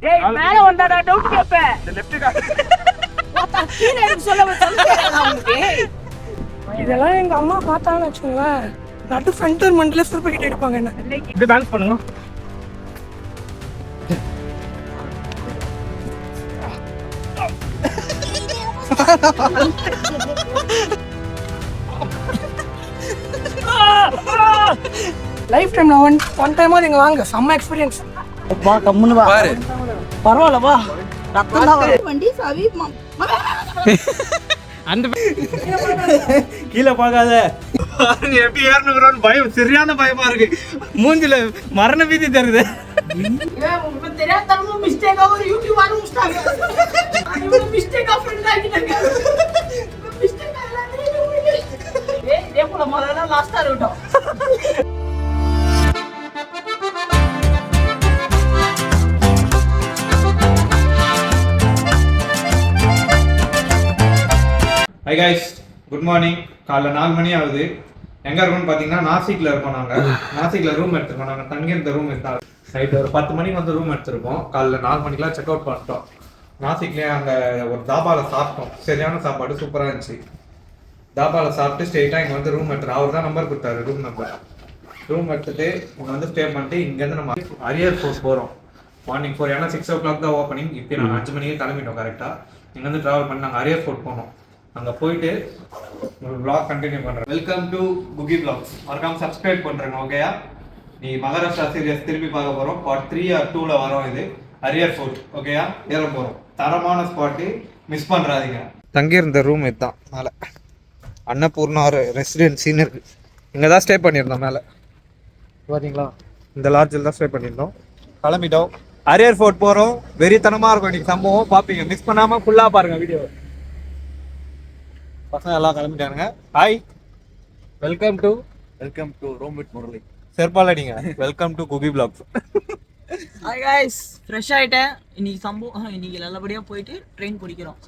டேய் மேல வந்தாடா டவுட் கேப்பேன். இந்த லெஃப்ட் கால். வாடா கீழ இருக்கு சொல்ல உங்களுக்கு. இதெல்லாம் எங்க அம்மா பார்த்தாங்கன்னு வச்சுக்கோங்களேன், நட்டு ஃப்ரண்ட் மண்ட்ல சூப்பர் எடுப்பாங்க என்ன. இது பேலன்ஸ் பண்ணுங்க. லைஃப் டைம்ல ஒன் டைம் நீங்க வாங்க, செம்ம எக்ஸ்பீரியன்ஸ். வா கம்முன்னு வா பாரு. பரவாயில்ல வா. ரத்தம் தான் வரும். வண்டி சாவி அந்த கீழே பார்க்காத. பாருங்க எப்படி ஏறணும்னு பயம், சரியான பயமா இருக்கு. மூஞ்சில மரண பீதி தருது. உங்களுக்கு தெரியாதனமா மிஸ்டேக்கா ஒரு யூடியூப் ஆரம்பிச்சிட்டாங்க. இவங்க மிஸ்டேக்கா ஃப்ரெண்ட் ஆகிட்டாங்க. மிஸ்டேக்கா எல்லாரும் ஏய் போல முதல்ல லாஸ்டா இருக்கட்டும். Hi guys, good morning. காலைல 4 மணி ஆகுது. எங்கே இருக்கோம்னு பார்த்தீங்கன்னா நாசிக்கில் இருக்கோம். நாசிக்கில் ரூம் எடுத்துருக்கோம். நாங்கள் தங்கியிருந்த ரூம் இருந்தால் நைட்டு ஒரு 10 மணிக்கு வந்து ரூம் எடுத்துருக்கோம். காலைல 4 மணிக்கெலாம் செக் அவுட் பண்ணிட்டோம். நாசிக்லேயே அங்கே ஒரு தாபாவில் சாப்பிட்டோம். சரியான சாப்பாடு, சூப்பராக இருந்துச்சு. தாபாவில் சாப்பிட்டு ஸ்ட்ரெயிட்டாக இங்கே வந்து ரூம் எடுத்துட்டோம். அவர் தான் நம்பர் கொடுத்தாரு, ரூம் நம்பர். ரூம் எடுத்துகிட்டு இங்கே வந்து ஸ்டே பண்ணிட்டு இங்கேருந்து நம்ம அரியர் ஃபோர்ஸ் போகிறோம். மார்னிங் 4, ஏன்னா 6 o'clock தான் ஓப்பனிங். இப்போ நாங்கள் 5 மணிக்கு கிளம்பிட்டோம் கரெக்டாக. இங்கேருந்து ட்ராவல் பண்ணி நாங்கள் அரியர் ஃபோர்ட் போனோம். அங்கே போயிட்டு ஒரு vlog கண்டினியூ பண்ணுறேன். வெல்கம் டு குகி vlogs. மறக்காம சப்ஸ்கிரைப் பண்ணுறேங்க. ஓகேயா? நீ மகாராஷ்டிரா சீரியஸ் திருப்பி பார்க்க போகிறோம். பார்ட் 3 or 2ல வரோம். இது அரியர் ஃபோர்ட். ஓகேயா? ஏற போகிறோம். தரமான ஸ்பாட்டு, மிஸ் பண்ணுறாதீங்க. தங்கியிருந்த ரூம் இதுதான். மேலே அன்னபூர்ணா ரெசிடென்சின்னு இருக்குது. இங்கே தான் ஸ்டே பண்ணியிருந்தோம். மேலே பார்த்தீங்களா, இந்த லாட்ஜில் தான் ஸ்டே பண்ணியிருந்தோம். கிளம்பிட்டோம். அரியர் ஃபோர்ட் போகிறோம். வெறித்தனமாக இருக்கும் இன்றைக்கி சம்பவம். பார்ப்பீங்க, மிஸ் பண்ணாமல் ஃபுல்லாக பாருங்கள் வீடியோ. பசங்க எல்லாம் கிளம்பிட்டானுங்க. Hi, welcome to Rome with Murali. செர்பாலடிங்க. வெல்கம் டு குகி vlogs. ஹாய் गाइस, ஃப்ரெஷ் ஆயிட்டேன். இன்னைக்கு சம்பவம், இன்னைக்கு நல்லபடியா போயிட்டு ட்ரெயின் பிடிக்கிறோம்.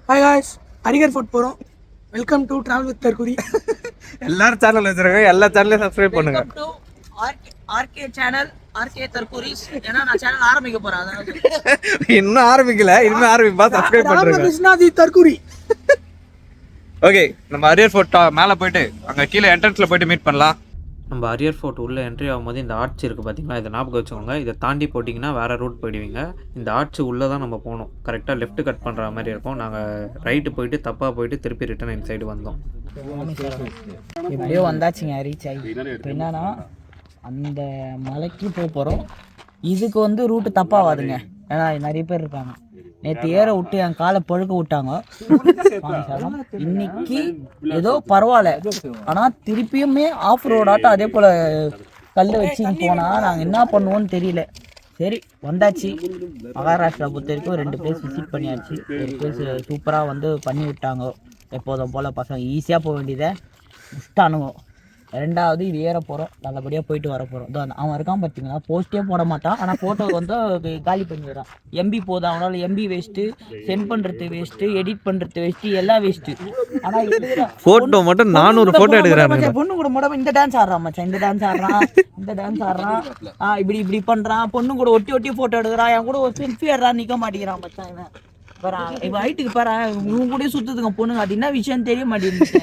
ஹாய் காய்ஸ், அரிகர் ஃபோர்ட் போறோம். வெல்கம் டு டிராவல் வித் தற்குறி. எல்லாரும் சேனல் வச்சிருக்காங்க, எல்லா சேனலையும் சப்ஸ்கிரைப் பண்ணுங்க. Welcome to RK channel, RK தற்குரிஸ். ஏன்னா நான் சேனல் ஆரம்பிக்க போறேன். அதாவது இன்னும் ஆரம்பிக்கல, இனிமே ஆரம்பிப்பா. சப்ஸ்கிரைப் பண்ணுங்க. ராமகிருஷ்ணாதி தற்குறி. ஓகே, நம்ம அரியர் ஃபோர்ட் மேலே போயிட்டு அங்கே கீழே என்ட்ரன்ஸில் போயிட்டு மீட் பண்ணலாம். நம்ம அரியர் ஃபோர்ட் உள்ளே என்ட்ரி ஆகும்போது இந்த ஆர்ச் இருக்குது பார்த்தீங்களா, இதை ஞாபகம் வச்சுக்கோங்க. இதை தாண்டி போட்டிங்கன்னா வேறு ரூட் போயிடுவீங்க. இந்த ஆர்ச் உள்ளே தான் நம்ம போகணும். கரெக்டாக லெஃப்ட் கட் பண்ணுற மாதிரி இருக்கும். நாங்கள் ரைட்டு போயிட்டு தப்பாக போயிட்டு திருப்பி ரிட்டர்ன் இந்த சைடு வந்தோம். எப்படியோ வந்தாச்சுங்க, ரீச் ஆகி. இப்போ என்னன்னா அந்த மலைக்கு போக போகிறோம். இதுக்கு வந்து ரூட்டு தப்பாகாதுங்க, ஏன்னா நிறைய பேர் இருக்காங்க. நேற்று ஏற விட்டு என் காலை பழுக்க விட்டாங்க. இன்னைக்கு ஏதோ பரவாயில்ல, ஆனால் திருப்பியுமே ஆஃப் ரோடாட்டம் அதே போல் கல் வச்சு போனால் நாங்கள் என்ன பண்ணுவோன்னு தெரியல. சரி வந்தாச்சு. மகாராஷ்டிரா பொறுத்த வரைக்கும் 2 பிளேஸ் விசிட் பண்ணியாச்சு. ஒரு பிளேஸ் சூப்பராக வந்து பண்ணி விட்டாங்க. எப்போதும் போல் பசங்க ஈஸியாக போக வேண்டியதை விட்டானுங்க. 2வது இது ஏற போகிறோம். நல்லபடியாக போயிட்டு வர போகிறோம். இதோ அவன் இருக்கான் பார்த்தீங்களா, போஸ்ட்டே போட மாட்டான், ஆனால் ஃபோட்டோ வந்து காலி பண்ணிடுறான். எம்பி போதும் அவனால். எம்பி வேஸ்ட்டு, சென்ட் பண்ணுறது வேஸ்ட்டு, எடிட் பண்ணுறது வேஸ்ட்டு, எல்லாம் வேஸ்ட்டு. ஆனால் ஃபோட்டோ மட்டும் 400 ஃபோட்டோ எடுக்கிறாங்க. பொண்ணு கூட மட்டும் இந்த டான்ஸ் ஆடுறான் மச்சான், இந்த டான்ஸ் ஆடுறான், இந்த டான்ஸ் ஆடுறான், இப்படி பண்ணுறான். பொண்ணு கூட ஒட்டி ஃபோட்டோ எடுக்கிறான். என் கூட ஒரு செல்ஃபி ஆடுறான், நிற்க மாட்டேங்கிறான் மச்சான். இவன் இவன் ஹைட்டுக்கு பாரு, இவங்க கூட சுற்றுதுங்க பொண்ணுங்க. அது என்ன விஷயம் தெரிய மாட்டேங்குது.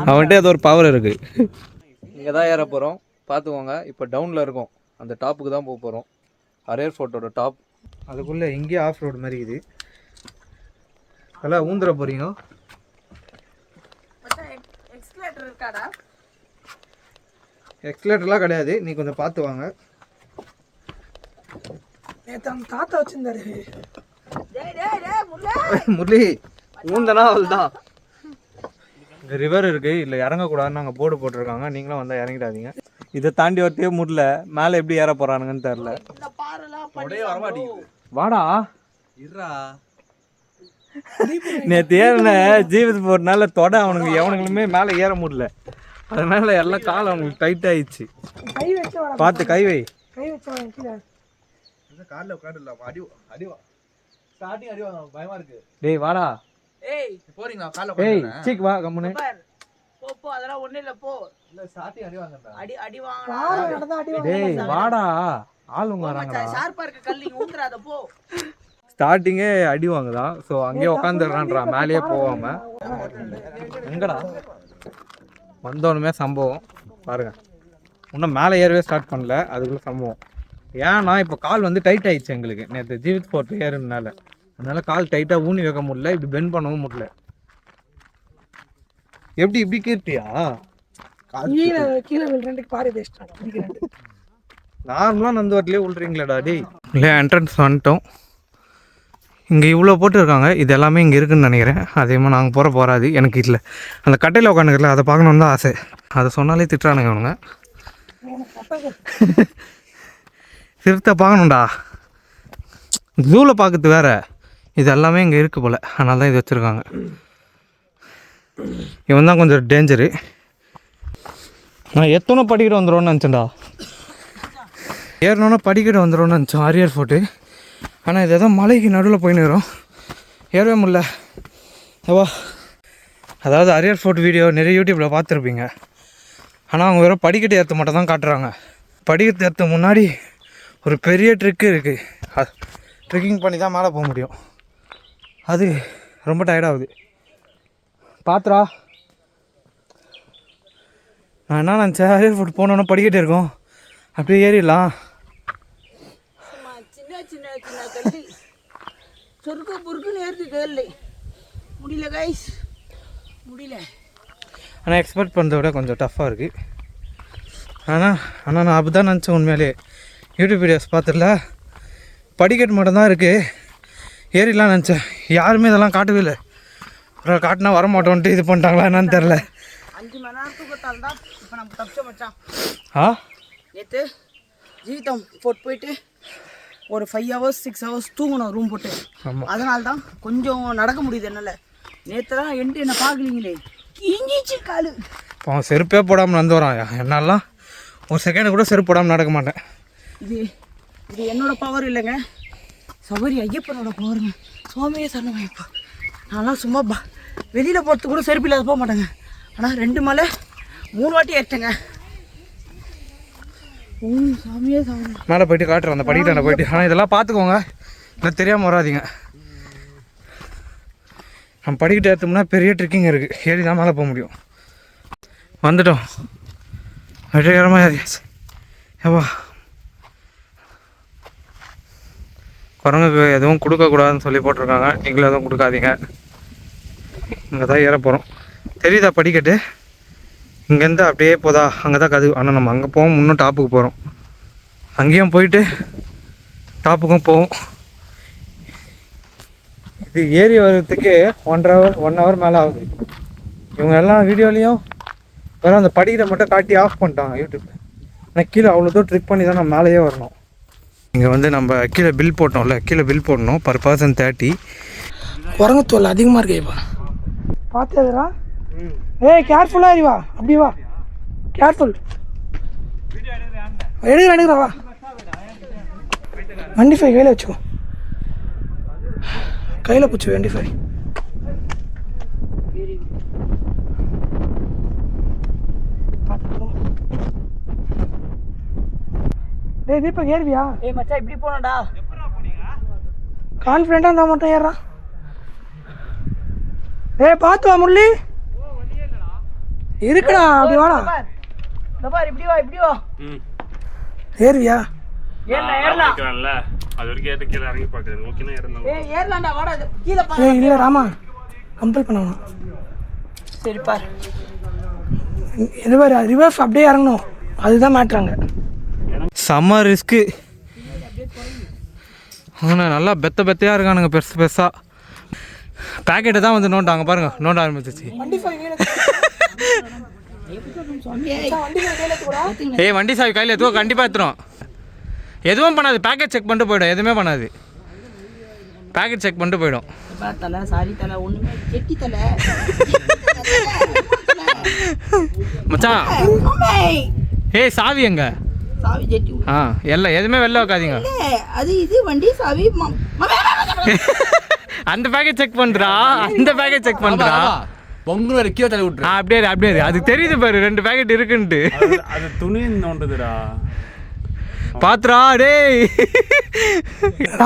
அவன்கிட்ட அது ஒரு பவர் இருக்கு. இங்கே தான் ஏற போகிறோம், பார்த்துக்கோங்க. இப்போ டவுனில் இருக்கும், அந்த டாப்புக்கு தான் போக போகிறோம். அரியர் ஃபோர்ட்டோட டாப். அதுக்குள்ளே எங்கேயும் ஆஃப் ரோடு மாதிரி இது. அதெல்லாம் ஊந்துட போகிறீங்க. எக்ஸ்கலேட்டர்லாம் கிடையாது, நீ கொஞ்சம் பார்த்து வாங்க. நேற்று அவங்க தாத்தா வச்சிருந்தாரு. முரளி ஊந்தனா அவள் தான். இங்கே ரிவர் இருக்குது, இல்லை இறங்கக்கூடாதுன்னு நாங்கள் போர்டு போட்டிருக்காங்க. நீங்களும் வந்தால் இறங்கிடாதீங்க. இதை தாண்டி வரத்தையே முடியல. மேலே எப்படி ஏற போகிறானுங்கன்னு தெரில. வாடா இருறா. நேற்று ஏறின ஜீவித் போகிறதுனால தொடை அவனுக்கு எவனுங்களுமே மேலே ஏற முடியல. அதனால எல்லாம் காலம் அவனுக்கு டைட் ஆயிடுச்சு. பார்த்து கை வை. காலில் உட்காந்துடலாம். அடிவா ஸ்டார்டிங் அடிவா பயமா இருக்கு. டேய் வாடா. ஏய் போறீங்களா? கால்ல உட்கார்ந்து. ஏய் சீக் வா கம்முனு. போ அதெல்லாம் ஒண்ணு இல்ல போ. அடி வாங்கடா. நடந்தா அடி டேய் வாடா ஆளுங்க வராங்கடா. ஷார்ப்பா இருக்க கல்லு ஊந்துறாத போ. ஸ்டார்டிங்கே அடி வாங்குதான். ஸோ அங்கேயே உட்காந்துடுறான்றா மேலேயே போகாம. எங்கடா வந்தோடனே சம்பவம் பாருங்க. இன்னும் மேலே ஏறவே ஸ்டார்ட் பண்ணல, அதுக்குள்ள சம்பவம். ஏன்னா இப்போ கால் வந்து டைட் ஆயிடுச்சு எங்களுக்கு. நேற்று ஜீவித் ஃபோர்ட் ஏறுனால அதனால கால் டைட்டாக ஊனி வைக்க முடியல, இப்படி பெண்ட் பண்ணவும் முடியல. எப்படி இப்படி கீர்த்தியா கீழே விழுறதுக்கு பாரு பேசிட்டாங்க. நார்மலாக நந்து வாட்டிலே விழுறீங்களாடா டேய். இல்லை என்ட்ரன்ஸ் வந்துட்டோம். இங்கே இவ்வளோ போட்டுருக்காங்க, இது எல்லாமே இங்கே இருக்குதுன்னு நினைக்கிறேன். அதேமாதிரி நாங்கள் போகாது எனக்கு இல்லை. அந்த கட்டையில் உட்காந்துக்கல அதை பார்க்கணுன்னு தான் ஆசை. அதை சொன்னாலே திட்டுறானுங்க அவனுங்க. சிறுத்தை பார்க்கணுண்டா, ஜூவில் பார்க்கறது வேற, இது எல்லாமே இங்கே இருக்குது போல், அதனால தான் இது வச்சுருக்காங்க. இவன் தான் கொஞ்சம் டேஞ்சரு. நான் எத்தனை படிக்கிட்டு வந்துடும்னு நினச்சேன்டா, ஏறணுன்னா படிக்கிட்டு வந்துடும்னு நினச்சோம் அரியர் ஃபோர்ட்டு. ஆனால் இது ஏதோ மலைக்கு நடுவில் போயின்னு வரும், ஏறவே முடியல. ஓவா, அதாவது அரியர் ஃபோர்ட் வீடியோ நிறைய யூடியூப்பில் பார்த்துருப்பீங்க. ஆனால் அவங்க வெறும் படிக்கட்டு ஏற்ற மட்டும் தான் காட்டுறாங்க. படிக்கட்டு ஏற்ற முன்னாடி ஒரு பெரிய ட்ரிக்கு இருக்குது. அது ட்ரெக்கிங் பண்ணி தான் மேலே போக முடியும். அது ரொம்ப டயர்டாகுது. பாத்துரா, நான் என்ன நினச்சேன், அரியர் ஃபோர்ட் போனோன்னா படிக்கட்டு இருக்கும், அப்படியே ஏறிடலாம். சின்ன சின்ன சின்ன கல்லு சொருக்கு புருக்குன்னு ஏறுது கேள்வி. முடியல கைஸ், முடியல. ஆனால் எக்ஸ்பெக்ட் பண்ணுறத விட கொஞ்சம் டஃப்பாக இருக்குது. ஆனால் நான் அப்படி தான் நினச்சேன். உண்மையிலே யூடியூப் வீடியோஸ் பார்த்துடல, படிக்கட்டு மட்டும்தான் இருக்குது, ஏறிடலாம் நினச்சேன். யாருமே இதெல்லாம் காட்டவே இல்லை. அப்புறம் காட்டினா வரமாட்டோன்ட்டு இது பண்ணிட்டாங்களா என்னன்னு தெரில. 5 மணி நேரம் தூக்கத்தால் தான் இப்போ நம்ம தப்பிச்சோம் மச்சான். ஆ, நேற்று ஜீவிதம் ஃபோர்ட் போயிட்டு ஒரு 5 hours 6 hours தூங்கணும் ரூம் போட்டு. ஆமாம், அதனால தான் கொஞ்சம் நடக்க முடியுது என்னால். நேற்று தான் என்ன பார்க்கலீங்களே, கிஞ்சிச்சு காலு. இப்போ அவன் செருப்பே போடாமல் நடந்து வரான். என்னாலாம் ஒரு செகண்ட் கூட செருப்பு போடாமல் நடக்க மாட்டேன். இது என்னோட பவர் இல்லைங்க, சபரி ஐயப்பனோட பவருங்க. சுவாமியே சரணம் ஐயப்பா. நான்லாம் சும்மா வெளியில் போகிறதுக்கு கூட செருப்பு இல்லாத போக மாட்டேங்க. ஆனால் 2 மலை 3 வாட்டி ஏற்றேங்க. சாமியே சாமி. மேலே போயிட்டு காட்டுறேன் அந்த படிக்கிட்ட போயிட்டு. ஆனால் இதெல்லாம் பார்த்துக்கோங்க, இல்லை தெரியாமல் வராதிங்க. நம்ம படிக்கிட்டு ஏற்றோம்னா பெரிய ட்ரிக்கிங் இருக்குது, ஏறி தான் மேலே போக முடியும். வந்துட்டோம், வெற்றிகரமாக ஏறியாச்சு. ஏவா, குரங்குக்கு எதுவும் கொடுக்கக்கூடாதுன்னு சொல்லி போட்டிருக்காங்க, நீங்களும் எதுவும் கொடுக்காதீங்க. இங்கே தான் ஏற போகிறோம். தெரியுதா படிக்கட்டு? இங்கேருந்து அப்படியே போதா, அங்கே தான் கதவு. ஆனால் நம்ம அங்கே போவோம், இன்னும் டாப்புக்கு போகிறோம். அங்கேயும் போயிட்டு டாப்புக்கும் போவோம். இது ஏறி வர்றதுக்கு 1 hour மேலே ஆகுது. இவங்க எல்லாம் வீடியோலையும் வேறு அந்த படிக்கட்டை மட்டும் காட்டி ஆஃப் பண்ணிட்டாங்க யூடியூப். ஆனால் கீழே அவ்வளோ தூரம் ட்ரிக் பண்ணி தான் நம்ம மேலேயே வரணும். இங்கே வந்து நம்ம கீழே பில் போட்டோம்ல, கீழே பில் போடணும். per person 30. குரங்குத்தோல் அதிகமாக இருக்கு இப்போ. பார்த்ததுரா, ஏய் கேர்ஃபுல்லாக அறிவா, அப்படி வா, கேர்ஃபுல். எடுக்கிறா வா. வண்டி ஃபை கையில் வச்சுக்கோ, கையில் பிடிச்சி வண்டி ஃபை. டேய் தீபக் ஏறுவியா? ஏய் மச்சான் இப்படி போனடா. கான்ஃபிடென்ட்டாக இருந்தால் மட்டும் ஏறான். ஏய் பார்த்து வா முரளி, இருக்குடா, அப்படி வாடா. பார் இப்படி வா, இப்படி வா. ஏறுவியா? ஏறலாம். அது வரைக்கும் ஏற்ற கீழே இறங்கி பார்க்குறது ஓகேனா இறந்தாலும். ஏய் ஏறலாம்டா, வாடா கீழே பா. ஏய் இல்லை ராமா, கம்பல் பண்ணணும். சரி பார், இது மாதிரி ரிவர்ஸ் அப்படியே இறங்கணும், அதுதான் மாட்டுறாங்க. செம்ம ரிஸ்க்கு. ஆனால் நல்லா பெத்தையாக இருக்கானுங்க, பெருசாக. பேக்கெட்டை தான் வந்து நோண்டாங்க பாருங்க, நோண்ட ஆரம்பிச்சிச்சு. வண்டி ஃபை கையில் ஏய் வண்டி சாவி கையில் எதுவும் கண்டிப்பாக எடுத்துரும். எதுவும் பண்ணாது, பேக்கெட் செக் பண்ணிட்டு போயிடும், எதுவுமே பண்ணாது. பேக்கெட் செக் பண்ணிட்டு போயிடும். தலை சாரி தலை, ஒன்றுமே கெட்டி தலை மச்சான். ஏய் சாவி எங்க? சாவி ஜெட்டி. எல்லாம் எதுவுமே வெளில வைக்காதீங்க. அது இது வண்டி சாவி. அந்த பேக்கெட் செக் பண்ணுறா, அந்த பேக்கெட் செக் பண்ணுறா. பொங்கல் வரை கீழே தள்ளி விட்டுரு. அப்படியே அது தெரியுது பாரு 2 பேக்கெட் இருக்குன்ட்டு. அது துணி நோண்டுதுடா. பாத்துரா டேய்.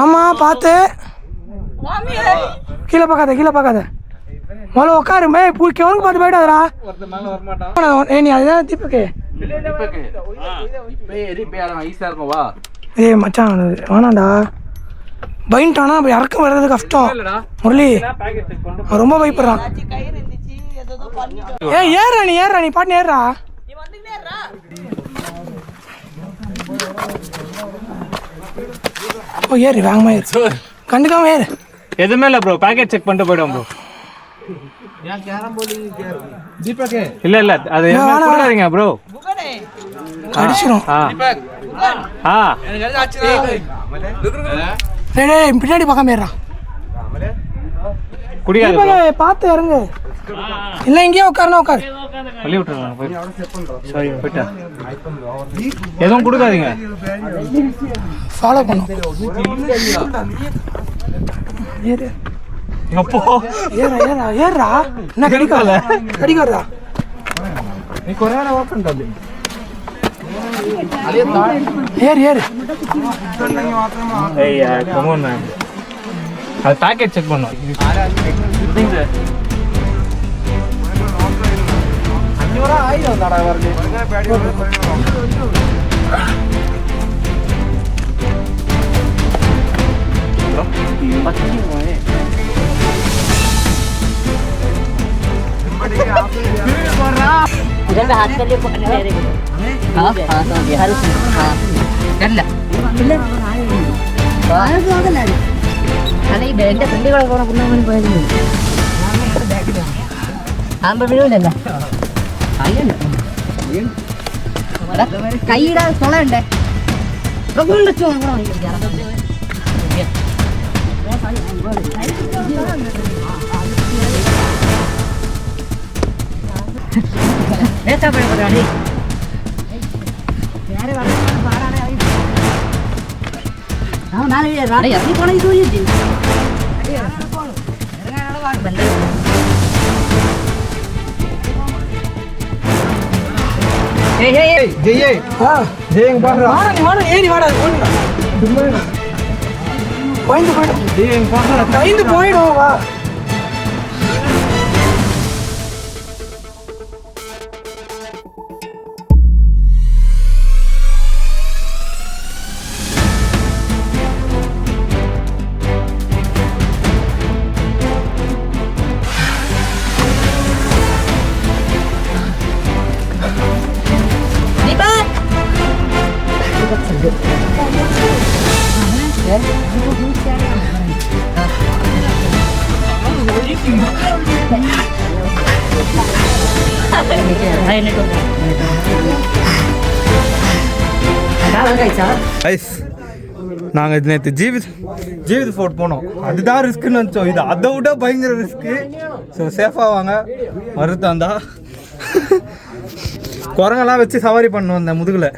ஆமா பார்த்து கீழே பார்க்காத முதல்ல உட்காருமே கிழங்கு பார்த்து போயிட்டாதரா. நீ அதுதான் தீபக்கு ஏய் மச்சான் வேணாண்டா பயன்ட்டானா அப்படி இறக்கம் வர்றது கஷ்டம். முரளி ரொம்ப பயப்படுறான். ஏறா நீ பாட்டு ஏறா. ஓ ஏறு வேகமா ஏறு கண்டுக்காம ஏறு. எதுவுமே இல்லை ப்ரோ, பேக்கெட் செக் பண்ணிட்டு போயிடுவோம் ப்ரோ. இல்ல அது கொடுக்காதீங்க ப்ரோ, அடிச்சிடும். பின்னாடி பக்கம் ஏறான் குடிக்காது. பார்த்து இறங்கு, இல்ல இங்கேயே உட்காரு. வழி விட்டுருங்க. போயிட்டா எதுவும் கொடுக்காதீங்க, ஃபாலோ பண்ணும். ஏறா என்ன கடிக்காதா. நீ கொஞ்ச நேரம் ஒர்க் பண்ணிட்டு ஏறு அது பேக்கெட் செக் பண்ணும். हाथ कर लिए पकड़ने मेरे को। हाँ समझ गया हर हाँ कर ला बाहर तो आगे लड़ी अरे ये बैंड ठंडी वाला कौन अपना मन पहन ली हम पर भी ले ला आइए ना कई इड़ा सोला है रघुन बच्चों को ऐसा बड़े बड़े यार बाहर आने आई हां नाले ये राड़ी अभी कोण ಇದು ಇದೆ ಬಂದೆ ಏಯ್ ஜெயே ஜெயங்க பாடுறா. வாடா ஏறி வாடா போயிடும் வா. நாங்கள் நேற்று ஜீவித் ஃபோர்ட் போனோம். அதுதான் ரிஸ்க்குன்னு நினச்சோம், இது அதை விட பயங்கர ரிஸ்க்கு. ஸோ சேஃபாக வாங்க. மறுத்தாந்தா குரங்கெல்லாம் வச்சு சவாரி பண்ணுவோம் அந்த முதுகில்.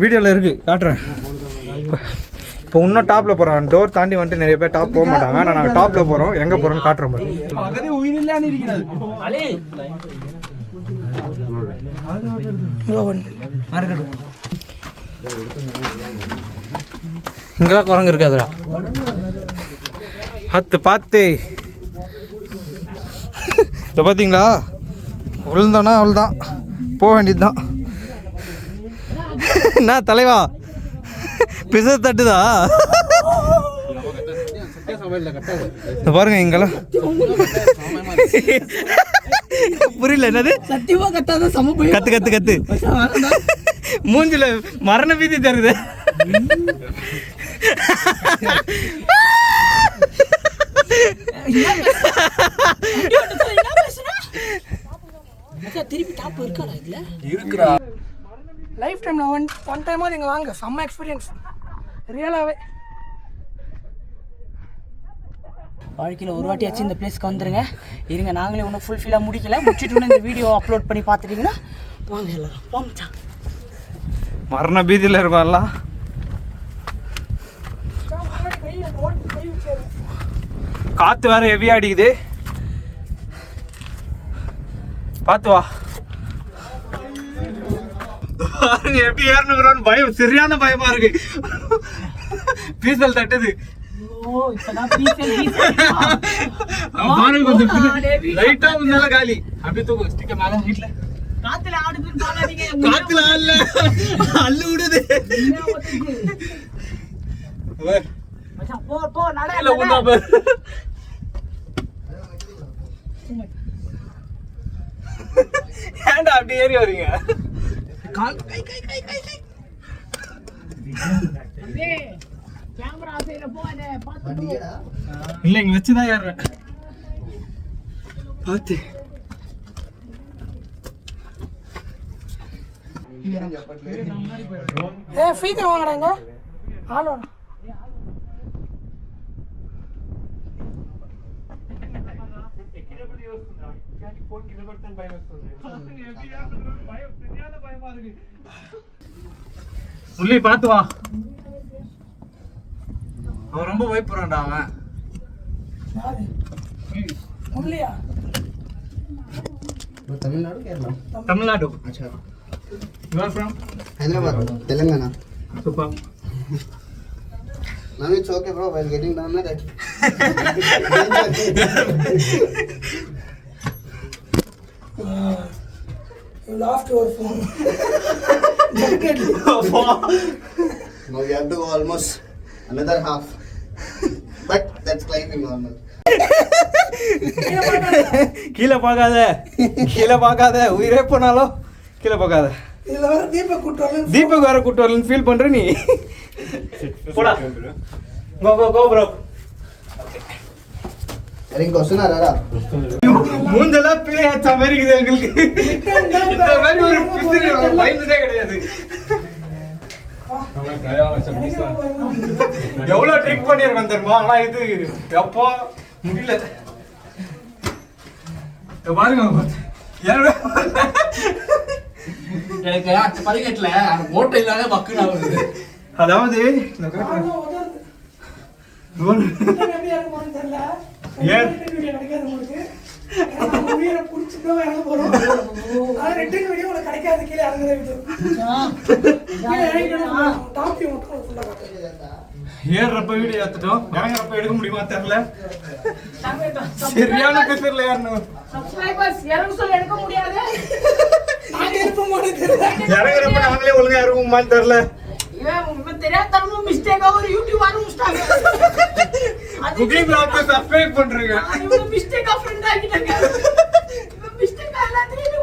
வீடியோவில் இருக்குது, காட்டுறேன். இப்போ இன்னும் டாப்பில் போகிறோம். டோர் தாண்டி வந்துட்டு நிறைய பேர் டாப் போக மாட்டாங்க. ஆனால் நாங்கள் டாப்பில் போகிறோம். எங்கே போகிறோன்னு காட்டுறோம். இங்கெல்லாம் குரங்கு இருக்காதுடா. பார்த்து இப்போ பார்த்தீங்களா, விழுந்தோன்னா அவ்வளோதான், போக வேண்டியது தான். என்ன தலைவா பிச தட்டுதா பாருங்க. இங்கெல்லாம் புரியல என்னது, சத்தியமா கட்டாத சம கத்து மூஞ்சில மரண பீதி தருது. திருப்பி டாப் இருக்காடா இதுல இருக்குடா. லைஃப் டைம்ல ஒன் டைம் நீங்க வாங்க, செம்ம எக்ஸ்பீரியன்ஸ் ரியலாவே. வாழ்க்கையில் ஒரு வாட்டியாச்சும் இந்த பிளேஸ்க்கு வந்துருங்க. இருங்க, நாங்களே ஒன்றும் ஃபுல்ஃபில்லாக முடிச்சுட்டு இந்த வீடியோ அப்லோட் பண்ணி பார்த்துட்டீங்கன்னா வாங்க எல்லாரும் போம்ச்சா. மரண பீதியில் இருப்பான்லாம். காற்று வேறு ஹெவியாக அடிக்குது. பார்த்து வா. எப்படி ஏறணுங்கிறான்னு பயம், சரியான பயமா இருக்கு. பீசல் தட்டுது. பாருங்க கொஞ்சம் லைட்டா இருந்தால காலி. அப்படியே தூக்கு ஸ்டிக்கர் மேல வீட்ல. காத்துல ஆடுதுன்னு சொல்லாதீங்க. காத்துல ஆடல, அள்ளு விடுது. மச்சான் போ போ நட. இல்ல உண்டா பாரு. ஏன்டா அப்படி ஏறி வரீங்க? கால் கை கை கை கை கை. கேமரா சைடுல போ, அத பாத்து போ. இல்ல இங்க வச்சு தான் ஏறுறேன். பாத்து. ஃப்ரீதர் வாங்குறாங்க. ஹலோ உள்ளே பாத்து வா. அவன் ரொம்ப பயப்படுறான்டா அவன். முல்லையா? तमिलनाडु केरला तमिलनाडु. अच्छा You are from? Hyderabad Telangana Super. now it's okay bro while getting down na that You lost your phone. now we have to go almost another half but that's climbing normal கீழே பார்க்காத, கீழே பார்க்காத, உயிரே போனாலும் கீழே பார்க்காத. இதுல வேற தீபக் கூட்டு தீபக் வேற கூட்டு வரலன்னு ஃபீல் பண்ற நீ. போடா. கோ கோ கோ ப்ரோ. any question arara மூஞ்செல்லாம் பிளேயாச்ச மாதிரி இருக்குது எங்களுக்கு. இந்த மாதிரி ஒரு பிசிறு லைன்லே கிடையாது. எவ்வளவு ட்ரிக் பண்ணிருக்கேன் தெரியுமா? ஆனா இது எப்போ முடியல. பாருங்க எனக்கு அந்த படிக்கட்டுல அந்த மோட்டர் இல்லாத பக்குன்னு ஆகுது. அதாவது ஏன் கிடைக்காது உங்களுக்கு. உயிரை புடிச்சுட்டு இறங்க போறோம். ஆனா ரிட்டர்ன் வீடியோ உங்களுக்கு கிடைக்காது. கீழே இறங்குற வீடியோ டாப் வியூ மட்டும் ஃபுல்லா காட்டுறேன். ஏறப்ப வீடியோ எடுத்துட்டோம், இறங்குறப்ப எடுக்க முடியுமா தெரியல. சரியான பிசிறுல ஏறணும். சப்ஸ்கிரைபர்ஸ் இறங்க சொல்ல எடுக்க முடியாது. நாங்க இருப்போம் போது தெரியல. இறங்குறப்ப நாங்களே ஒழுங்கா இறங்குமான்னு தெரியல. இவன் தெரியாதனமா மிஸ்டேக்கா ஒரு யூடியூப் ஆரம்பிச்சிட்டாங்க. குக்கிங் பிளாக் சப்ஸ்கிரைப் பண்றீங்க. இவங்க மிஸ்டேக்கா ஃப்ரெண்ட் ஆகிட்டாங்க. இவன் மிஸ்டேக்கா எல்லாத்தையும்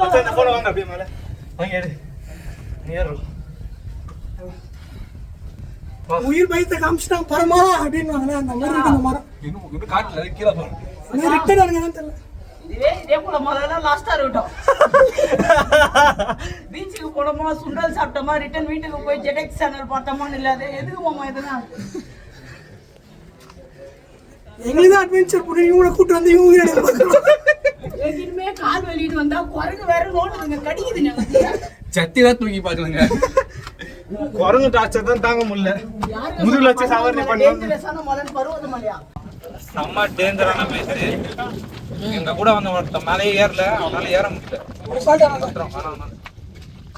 மச்சான் இந்த போன் வாங்க அப்படியே மேல. வாங்க எடு. ஏறு. உயிர் பயத்தை காமிச்சிட்டான் பரமா அப்படின்னு அந்த மாதிரி இருக்கு. அந்த மரம் இன்னும் காட்டல, கீழே பாருங்க. ரிட்டர்ன் ஆகுங்கன்னு தெரியல. இதே போல முதல்ல லாஸ்டா இருக்கட்டும். பீச்சுக்கு போனோமா, சுண்டல் சாப்பிட்டோமா, ரிட்டர்ன் வீட்டுக்கு போய் ஜெடெக்ஸ் சேனல் பார்த்தோமான்னு இல்லாத எதுக்கு மாமா இதெல்லாம்? எங்களுக்கு அட்வென்ச்சர் பண்ணி இவங்களை கூட்டு வந்து இவங்க இனிமே கால் வெளியிட்டு வந்தா குரங்கு வேற நோண்டுதுங்க, கடிக்குதுங்க. சத்திதான் தூக்கி பாக்குறேங்க. குரங்கு டார்ச்சர் தான் தாங்க முடியல. முதுகுல வச்சு சாவரணை பண்ணி பருவதமலையா செம்ம டேஞ்சரான பிளேஸ். எங்க கூட வந்து ஒருத்தன் மேலே ஏறல, அவனால ஏற முடியல.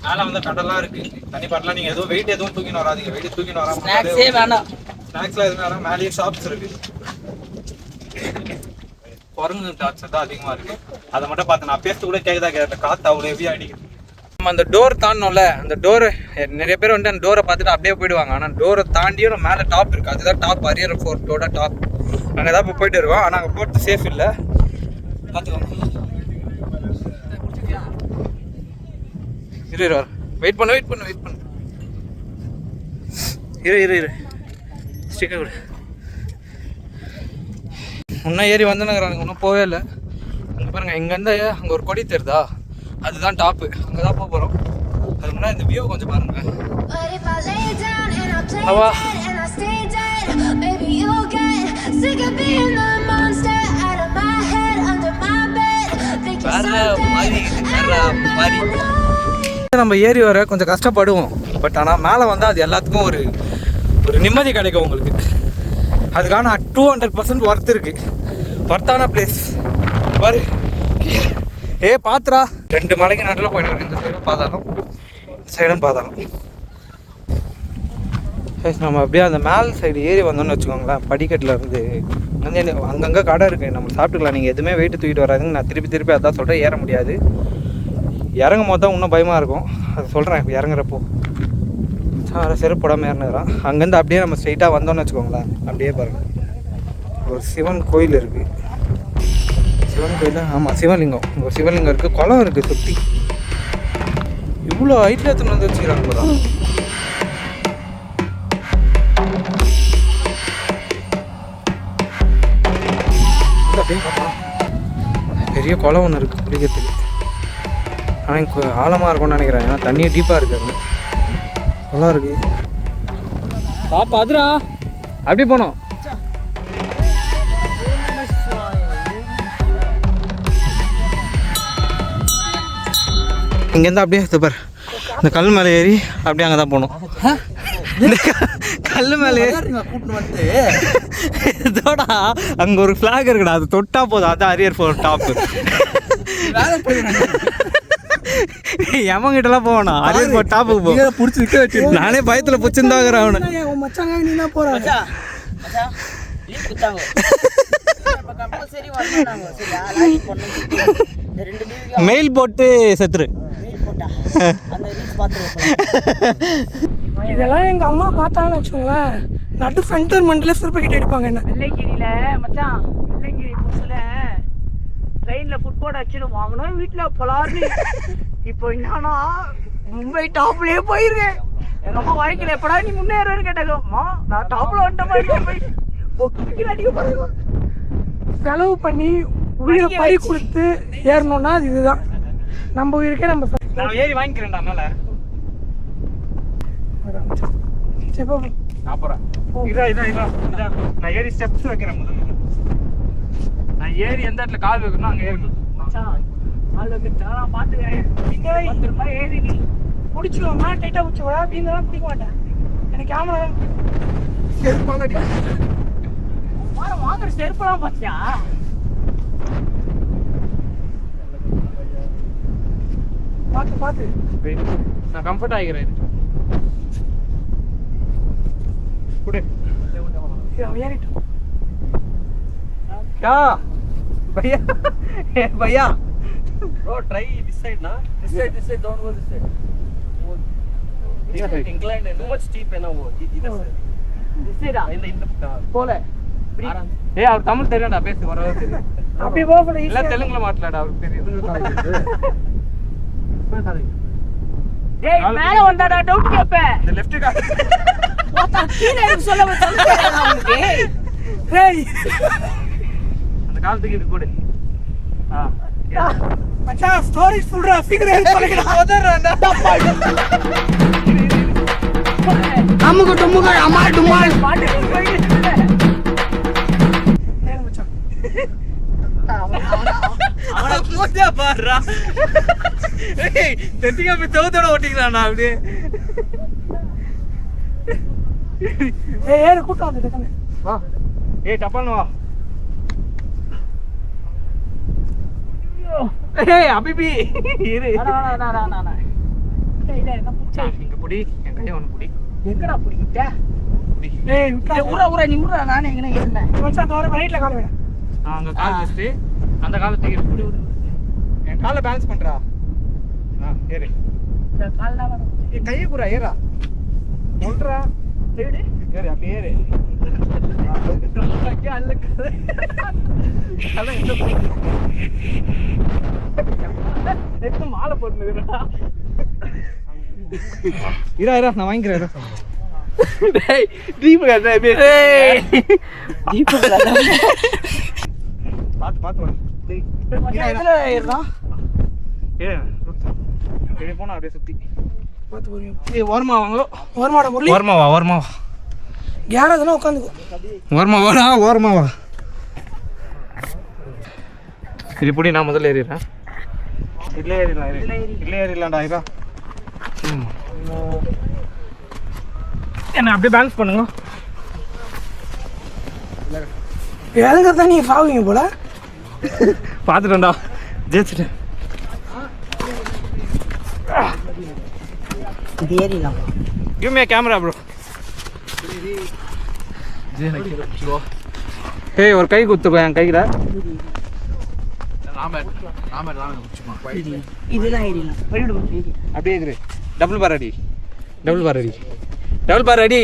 மேல வந்து கடலாம் இருக்கு, தண்ணி பாட்டலாம். நீங்க எதுவும் வெயிட் எதுவும் தூக்கின்னு வராதீங்க. வெயிட் தூக்கின்னு வராம ஸ்நாக்ஸே வேணாம். ஸ்நாக்ஸ்லாம் எதுவும் வேணாம். மேலேயே ஷாப்ஸ் இருக்கு. குரங்கு டார்ச்சர் தான் அதிகமா இருக்கு. அதை மட்டும் பார்த்து நான் பேச கூட கேட்குதா காத்து அவ்வளோ ஹெவியா அடிக்குது. நம்ம அந்த டோர் தாண்டோம்ல, அந்த டோரு நிறைய பேர் வந்து அந்த டோரை பார்த்துட்டு அப்படியே போயிடுவாங்க. ஆனால் டோரை தாண்டியும் மேலே டாப் இருக்குது. அதுதான் டாப், அரியர் ஃபோர்ட்டோட டாப். அங்கே தான் இப்போ போயிட்டு இருக்கோம். ஆனால் அங்கே போகிறது சேஃப் இல்லை, பார்த்துக்கோங்க. இரு வெயிட் பண்ணு. இரு ஸ்டிக்கர் கொடு. இன்னும் ஏறி வந்துனுங்கிறாங்க, இன்னும் போவே இல்லை. அங்கே பாருங்க, இங்கேருந்து அங்கே ஒரு கொடி தெரியுதா, அதுதான் டாப்பு. அங்கே தான் போக போகிறோம். அது முன்னாடி இந்த வியூ கொஞ்சம் பாருங்க. அவா நம்ம ஏறி வர கொஞ்சம் கஷ்டப்படுவோம். பட் ஆனால் மேலே வந்தால் அது எல்லாத்துக்கும் ஒரு நிம்மதி கிடைக்கும் உங்களுக்கு. அதுக்கான 200% ஒர்த் இருக்கு. ஒர்த்தான பிளேஸ் பாரு. பாத்துரா 2 மலைக்கு நடுவில் போயிட்டு இருக்கு. இந்த சைடும் பாதாளம், சைடும் பாதாளம். நம்ம அப்படியே அந்த மேல் சைடு ஏறி வந்தோம்னு வச்சுக்கோங்களேன். படிக்கட்டில் இருந்து அங்கங்கே கடை இருக்குது, நம்ம சாப்பிட்டுக்கலாம். நீங்கள் எதுவுமே வெயிட்டு தூக்கிட்டு வராதுங்க. நான் திருப்பி அதான் சொல்கிறேன். ஏற முடியாது. இறங்கும் போது தான் இன்னும் பயமாக இருக்கும். அது சொல்கிறேன். இப்போ இறங்குறப்போ செருப்பு போடாமல் ஏறினுறான். அங்கேருந்து அப்படியே நம்ம ஸ்ட்ரெயிட்டாக வந்தோம்னு வச்சுக்கோங்களேன். அப்படியே பாருங்கள், ஒரு சிவன் கோயில் இருக்குது. சிவன் கோயில், ஆமாம் சிவலிங்கம். ஒரு சிவலிங்கம் இருக்குது, குளம் இருக்குது சுற்றி. இவ்வளோ ஹைட்டில் எடுத்துன்னு வந்து வச்சுக்கிறாங்க தான். பெரிய குளம் ஒன்று இருக்குது குளிக்கிறதுக்கு. ஆனால் இங்கே ஆழமாக இருக்கும்னு நினைக்கிறேன். ஏன்னா தண்ணியே டீப்பாக இருக்குது. குளம் இருக்குது. பாப்பா அதுரா அப்படி போனோம். இங்கேருந்து அப்படியே சூப்பர். இந்த கல் மேலே ஏறி அப்படியே அங்கே தான் போகணும். கல் மேலே கூப்பிட்டு வந்து இதோடா அங்கே ஒரு ஃப்ளாக் இருக்குடா, அது தொட்டா போதும். அது அரியர் ஃபோர் டாப்பு. எமங்கிட்டலாம் போவேண்ணா, அரியர் ஃபோர் டாப்புக்கு போ. பிடிச்சிருக்க வச்சு நானே பயத்தில் பிடிச்சிருந்தாங்கிற அவனு. மச்சாங்க நீ தான் போகிறா மெயில் போட்டு செத்துரு. இதெல்லாம் எங்க அம்மா பார்த்தாங்கன்னு வச்சுக்கோங்களேன், நடு சென்டர் மண்டில சிறப்பு கிட்ட எடுப்பாங்க. என்ன வெள்ளைங்கிரியில மச்சான், வெள்ளைங்கிரி புதுசுல ட்ரெயின்ல ஃபுட்போர்ட் அடிச்சுட்டு வாங்கணும் வீட்டில் பலாரு. இப்போ என்னன்னா மும்பை டாப்லயே போயிருக்கேன். எங்க அம்மா வாழ்க்கையில எப்படா நீ முன்னேறன்னு கேட்டாங்க. அம்மா நான் டாப்ல வந்துட்ட மாதிரி அடிக்க போறேன். செலவு பண்ணி உயிரை பறி கொடுத்து ஏறணும்னா அது இதுதான். நம்ம உயிருக்கே நம்ம நான் ஏறி வாங்கிக்கிறேன்டா. அதனால நான் போகிறேன். நான் ஏறி ஸ்டெப்ஸ் வைக்கிறேன். முதல்ல நான் ஏறி எந்த இடத்துல கால் வைக்கணும் அங்கே ஏறணும். கால் வைக்கிட்டா நான் பார்த்துக்கிறேன். 10 ரூபாய் ஏறி நீ பிடிச்சிடுவோம்னா டைட்டாக பிடிச்சவா அப்படின்றதான் பிடிக்க மாட்டேன். எனக்கு கேமரா செருப்பாங்க வாங்குற செருப்பெல்லாம் பார்த்தியா? பார்த்து நான் கம்ஃபர்ட் ஆகிக்கிறேன். ஏறிட்டோம். क्या भैया भैया Bro, try this side na. This side, don't go this side. Inclined and too much steep na wo. Either side. In the போல ஏய் அவர் தமிழ் தெரியாண்டா, பேசு வரவே தெரியும். அப்படி போகல. இல்ல தெலுங்குல மாட்டலடா, அவருக்கு தெரியும். டேய் மேல வந்தாடா டவுட் கேப்ப. இந்த லெஃப்ட் கா வாடா கீழ இருந்து சொல்ல வந்தா உனக்கு. டேய் அந்த காலத்துக்கு இது கூட. மச்சான் ஸ்டோரி சொல்றா, சீக்கிரம் ஹெல்ப் பண்ணுடா. ஓதறடா. அம்முக டும்முக அம்மா டும்மால் பாட்டு போயிட்டு ஏன் மச்சான் அவன போடா பாறா. ஏய் தெட்டிங்க போய் தோதோட ஓட்டிங்கறானா அப்படியே. ஏய் ஏறு கூட்டம் வந்து டக்கனே வா. ஏய் டப்பால்னு வா. ஏய் அபிபி இரு. அடடடடடடடட. டேய் டேய் என்ன புடிச்சா? இங்க புடி, என் கைய ஒன்னு புடி. எங்கடா புடிக்கிட்ட? ஏய் விட்டா ஊரா நீ ஊரா நானே எங்கனே இருந்தேன். மச்சான் தோற ரைட்ல கால் வைடா. அங்க கால் வச்சிட்டு அந்த காலை தூக்கி புடி விடு. என் காலை பேலன்ஸ் பண்றா. ஏறு. இந்த கால்ல வர. ஏய் கைய குறா ஏறா. சொல்றா. ஏடு. ஏறு அப்படியே ஏறு. அக்கே அல்லக்கு. அத என்ன பண்ணு? எத்து மாலை போட்டுறா. இரா நான் வாங்கிக்கிறேன். டேய் தீபக் அண்ணா டேய் தீபக் அண்ணா பாத்து வா. டேய் இதுல ஏறா. ஏய் இப்படி போனா அப்படியே சுத்தி பாத்து போறியா? ஏய் ஓரமா வாங்க. ஓரமாடா முரளி. ஓரமா வா. யாராதனா உட்காந்துக்கோ. ஓரமா வா. இது புடி, நான் முதல்ல ஏறிறேன். இல்ல ஏறிடலாம்டா இதா. என்ன அப்படியே பேலன்ஸ் பண்ணுங்க. வேலைக்கு தான் நீங்கள் பாவீங்க போல. பார்த்துட்டேன்டா, ஜெயிச்சிட்டேன். இது ஏறிடலாம். Give me a camera bro. Hey, ஒரு கை குத்துக்கோ என் கையில். இதெல்லாம் ஏறிடலாம். அப்படியே இரு. டபுள் பார் அடி. டபுள் பார் அடி. டபுள் பார் அடி.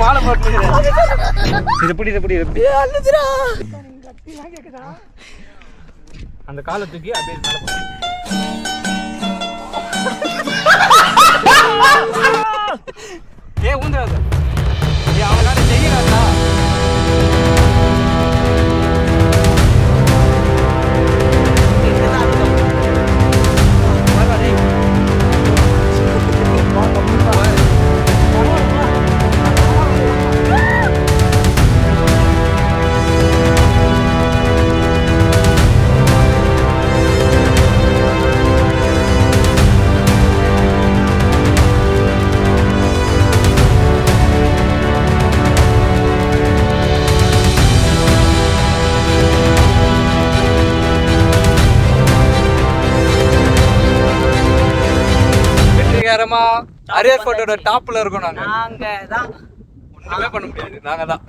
மாலை போட்டு இது பிடி அந்த காலை தூக்கி அப்படியே மேலே போட்டு. ஏ ஊந்துறாத. ஏ அவனால செய்யறாதா? அரியர் ஃபோர்ட்டோட டாப்ல இருக்கோம் நாங்க. தான் ஒண்ணுமே பண்ண முடியாது. நாங்க தான்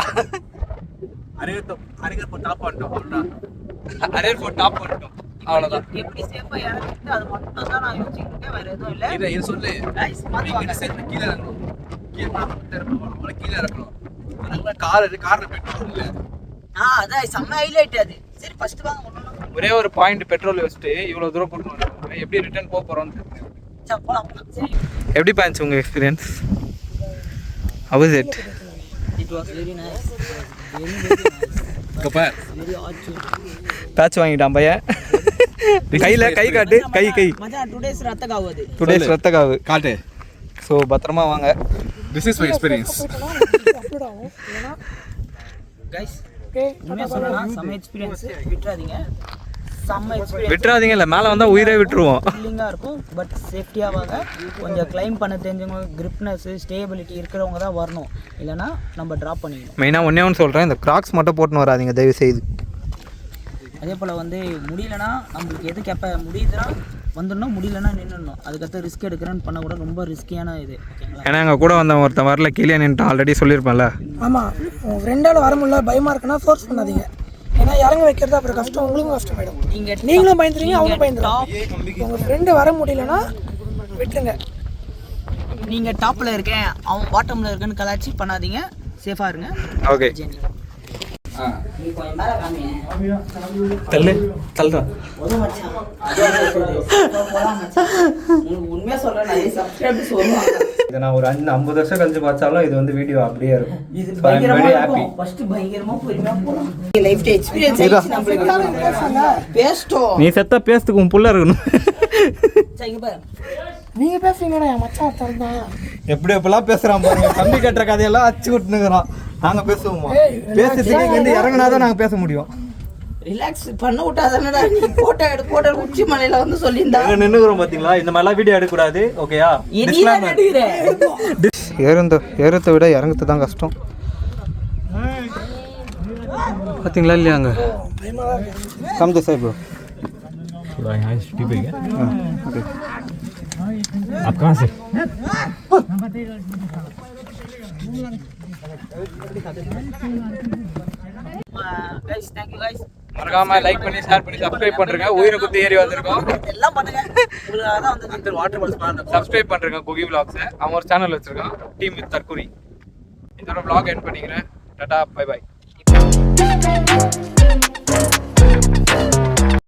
அரியர் ஃபோர்ட் டாப் பண்ணிட்டோம். அரியர் ஃபோர்ட் டாப் பண்ணிட்டோம். அவ்வளவுதான். எப்படி சேஃபா இறங்கிட்டு அது மட்டும் தான் நான் யோசிச்சுட்டு இருக்கேன். வேற எதுவும் இல்ல. இது சொல்லு. Guys, மாத்துவாங்க. கீழே இறங்கணும். கீழே இறக்கணும். கார்ல பெட்ரோல் இல்ல. அதான் செம்ம ஹைலைட் அது. சரி ஃபர்ஸ்ட் வாங்க ஒண்ணு. ஒரே ஒரு பாயிண்ட் பெட்ரோல் வச்சுட்டு இவ்வளவு தூரம் கூட்டிட்டு வந்தோம். எப்படி ரிட்டர்ன் போறோம்னு தெரியல. சரி போலாம். சரி. எப்படி பாயிண்ட்ஸ் உங்க experience? How was it? It was very nice. Very very awesome. பேட்ச் வாங்கிட்டான் பையன். கையில கை காட்டு. கை மச்சான் டுடேஸ் ரத்தகாவு அது. டுடேஸ் ரத்தகாவு காட்டு. ஸோ பத்திரமா வாங்க. This is my experience. Guys, உண்மையா சொல்லணும்னா செம்ம எக்ஸ்பீரியன்ஸ். விட்டுறாதீங்க. செம்ம எக்ஸ்பீரியன்ஸ். விட்டுறாதீங்க இல்லை, மேலே வந்தால் உயிரே விட்டுருவோம். ஃபீலிங்காக இருக்கும். பட் சேஃப்டியாக வாங்க. கொஞ்சம் கிளைம் பண்ண தெரிஞ்சவங்க, கிரிப்னஸ், ஸ்டேபிலிட்டி இருக்கிறவங்க தான் வரணும். இல்லைனா நம்ம ட்ராப் பண்ணிக்கணும். மெயினாக ஒன்றே சொல்கிறேன், இந்த கிராக்ஸ் மட்டும் போட்டுன்னு வராதிங்க தயவு செய்து. அதே போல் வந்து முடியலன்னா நம்மளுக்கு எது கேப்ப முடியுதுன்னா வந்துடணும், முடியலன்னா நின்றுடணும். அதுக்கடுத்து ரிஸ்க் எடுக்கிறேன்னு பண்ண கூட ரொம்ப ரிஸ்கியான இது. ஓகேங்களா? ஏன்னா எங்கள் கூட வந்த ஒருத்தன் வரல, கீழே நின்று ஆல்ரெடி சொல்லியிருப்பேன்ல. ஆமாம், உங்கள் ஃப்ரெண்டால் வர முடியல பயமாக இருக்குன்னா ஃபோர்ஸ் பண்ணாதீங்க. ஏன்னா இறங்க வைக்கிறது அப்புறம் கஷ்டம், உங்களுக்கும் கஷ்டமாயிடும். நீங்களும் பயந்துருவீங்க, அவங்களும் பயந்துருவாங்க. உங்கள் ஃப்ரெண்டு வர முடியலன்னா விட்டுருங்க. நீங்கள் டாப்பில் இருக்கேன் அவன் பாட்டமில் இருக்கேன்னு கலாச்சி பண்ணாதீங்க. சேஃபாக இருங்க. ஓகே தள்ளுறா. உண்மையாக சொல்கிறேன், நிறைய சப்ஸ்கிரைபர்ஸ் வருவாங்க. இதை நான் ஒரு 50 வருஷம் கழிச்சு பார்த்தாலும் இது வந்து வீடியோ அப்படியே இருக்கும். இது பயங்கரமா இருக்கும். ஃபர்ஸ்ட் பயங்கரமா பொறுமையா போலாம். லைஃப் எக்ஸ்பீரியன்ஸ் ஆயிடுச்சு நம்மளுக்கு. பேஸ்டோம். நீ செத்த பேஸ்துக்கு உன் புள்ள இருக்கணும். சரி பாரு. நீங்க பேசுறீங்கடா, என் மச்சான் தரதான். எப்படி எப்பெல்லாம் பேசுறான் பாருங்க. கம்பி கட்டுற கதையெல்லாம் அச்சு விட்டுனுக்குறான். நாங்க பேசுவோமா? பேசுறதுக்கு இங்க இருந்து இறங்குனாதான் நாங்க பேச முடியும். ரிலாக்ஸ் பண்ண விட்டாதானடா. நீ போட்டோ உச்சி மலையில வந்து சொல்லியிருந்தா நின்னுக்குறோம் பாத்தீங்களா? இந்த மாதிரிலாம் வீடியோ எடுக்கக்கூடாது. ஓகேயா? ஏறத்தை விட இறங்குறது தான் கஷ்டம். பாத்தீங்களா இல்லையாங்க? Come this side bro. आप कहाँ से? Guys thank you guys. மறக்காம லைக் பண்ணி ஷேர் பண்ணி சப்ஸ்கிரைப் பண்றீங்க. உயிரை குத்தி ஏறி வந்திருக்கோம். எல்லாம் பண்ணுங்க. உங்களுக்கு அதான் வந்து வாட்டர் பால்ஸ் பாருங்க. சப்ஸ்கிரைப் பண்றீங்க குகி vlogs. அவன் ஒரு சேனல் வச்சிருக்கான், டீம் வித் தற்குறி. இதோட vlog எண்ட் பண்ணிக்கிறேன். டாடா பை பை.